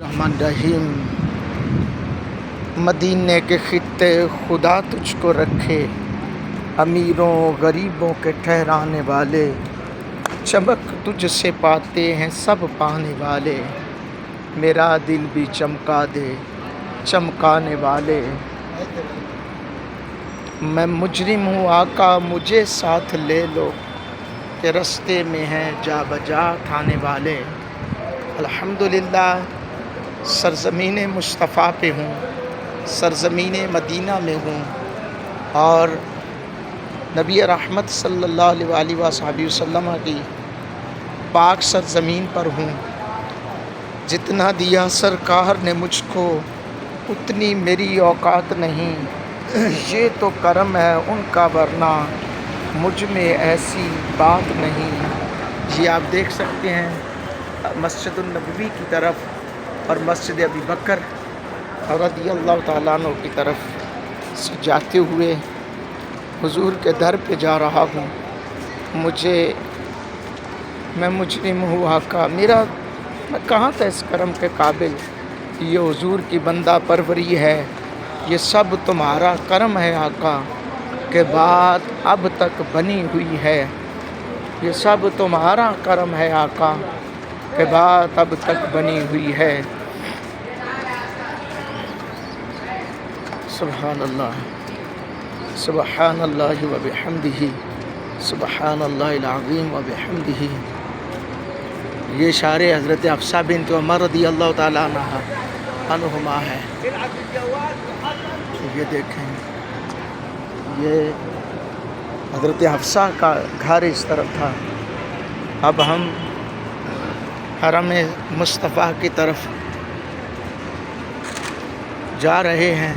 رحمن رحیم۔ مدینے کے خطے خدا تجھ کو رکھے، امیروں غریبوں کے ٹھہرانے والے، چمک تجھ سے پاتے ہیں سب پانے والے، میرا دل بھی چمکا دے چمکانے والے۔ میں مجرم ہوں آقا مجھے ساتھ لے لو، کہ رستے میں ہیں جا بجا تھانے والے۔ الحمدللہ سرزمین مصطفیٰ پہ ہوں، سرزمین مدینہ میں ہوں، اور نبی رحمت صلی اللہ علیہ وآلہ وسلم کی پاک سرزمین پر ہوں۔ جتنا دیا سرکار نے مجھ کو اتنی میری اوقات نہیں، یہ تو کرم ہے ان کا ورنہ مجھ میں ایسی بات نہیں۔ یہ آپ دیکھ سکتے ہیں مسجد النبوی کی طرف اور مسجد ابی بکر رضی اللہ تعالیٰ عنہ کی طرف سے جاتے ہوئے حضور کے در پہ جا رہا ہوں۔ میں مجرم ہوں آقا، میں کہاں تھا اس کرم کے قابل، یہ حضور کی بندہ پروری ہے، یہ سب تمہارا کرم ہے آقا، کہ بات اب تک بنی ہوئی ہے، یہ سب تمہارا کرم ہے آقا، کہ بات اب تک بنی ہوئی ہے۔ سبحان اللہ سبحان اللہ و بحمدہ، سبحان اللہ العظیم و بحمدہ۔ یہ شعر حضرت حفصہ بنت عمر رضی اللہ تعالیٰ عنہما ہے۔ یہ دیکھیں، یہ حضرت حفصہ کا گھر اس طرف تھا۔ اب ہم حرم مصطفیٰ کی طرف جا رہے ہیں۔